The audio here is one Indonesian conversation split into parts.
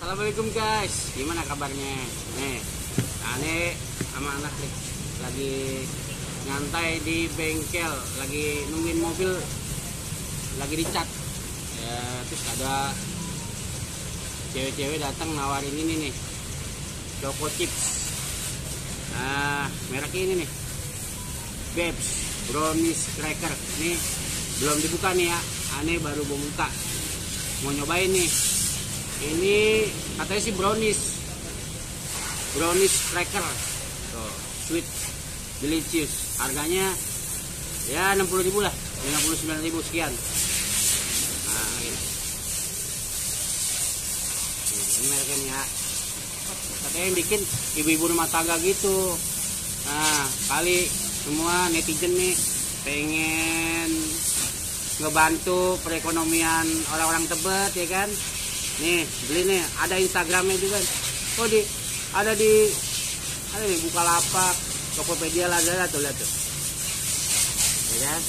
Assalamualaikum guys, gimana kabarnya? Nih, Ane sama anak nih lagi nyantai di bengkel, lagi nungguin mobil, lagi dicat. Ya, terus ada cewek-cewek datang nawarin ini nih, Choco Chips. Nah, merek ini nih, Babes Brownies Cracker. Nih belum dibuka nih ya, Ane baru mau buka, mau nyobain nih. Ini katanya sih brownies cracker, tuh, sweet delicious. Harganya ya 60.000 lah, 59.000 sekian. Nah, gini. Ini mereknya ya. Katanya yang bikin ibu-ibu rumah tangga gitu. Nah, kali semua netizen nih pengen ngebantu perekonomian orang-orang Tebet ya kan. Nih beli nih, ada Instagramnya juga. Oh ada di Bukalapak, Tokopedia, Lazada tuh, lihat tuh. Ya kan?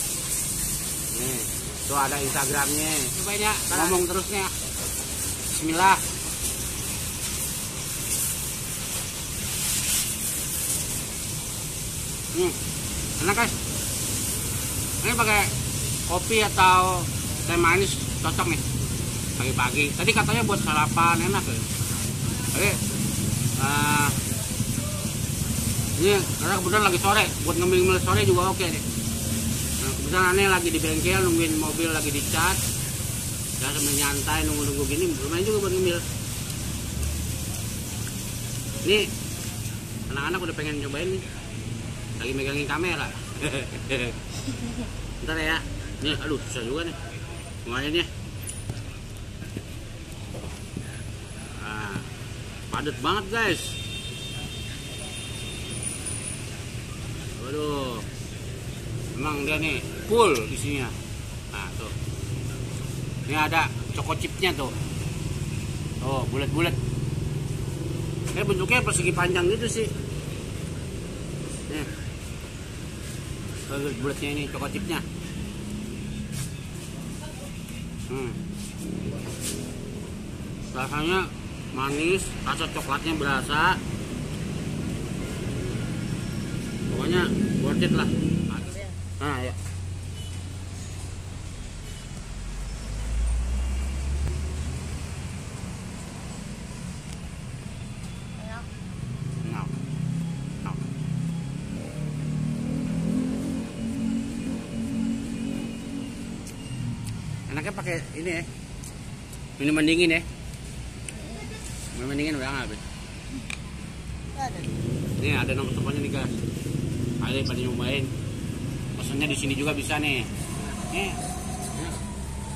Nih, tuh ada Instagramnya. Coba ya, ngomong terusnya. Bismillah. Enak guys. Ini pakai kopi atau teh manis cocok nih pagi-pagi. Tadi katanya buat sarapan enak ya. Tapi ini karena kebetulan lagi sore, buat ngemil-ngemil sore juga oke nih. Nah, kebetulan aneh lagi di bengkel nungguin mobil lagi dicat. Ya sambil nyantai nunggu-nunggu gini, lumayan juga buat ngemil. Ini anak-anak udah pengen nyobain nih. Lagi megangin kamera. Bentar ya. Nih, aduh susah juga nih. Lumayan ya. Padat banget guys. Waduh, emang dia nih full isinya. Nah tuh, ini ada Choco Chipsnya tuh. Oh, bulat-bulat. Bentuknya persegi panjang gitu sih. Nih, bulatnya ini Choco Chipsnya. Rasanya manis, rasa coklatnya berasa. Pokoknya worth it lah. Nah ya. Enaknya pakai ini ya, minuman dingin ya. Minuman dingin udah nggak habis. Ini ada nomor teleponnya nih guys. Ayo pada nyobain. Pesannya di sini juga bisa nih. Nih,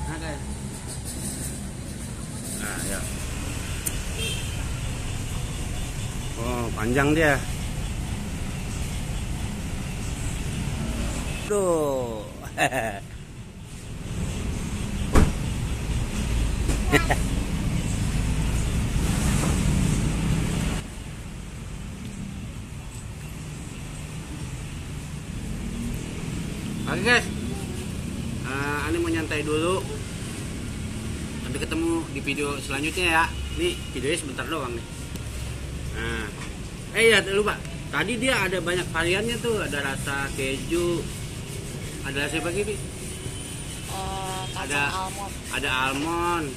ada. Nah ya. Oh panjang dia. Tuh. Oke guys, Ane mau nyantai dulu. Sampai ketemu di video selanjutnya ya. Ini videonya sebentar doang nih. Nah, ya lupa. Tadi dia ada banyak variannya tuh. Ada rasa keju. Ada rasa apa gitu? Ada almond.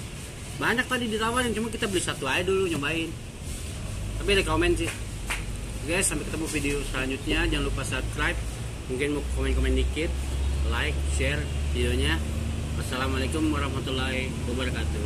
Banyak tadi ditawarin, cuma kita beli satu aja dulu nyobain. Tapi rekomen sih. Guys, sampai ketemu video selanjutnya. Jangan lupa subscribe. Mungkin mau komen-komen dikit, like, share videonya. Wassalamualaikum warahmatullahi wabarakatuh.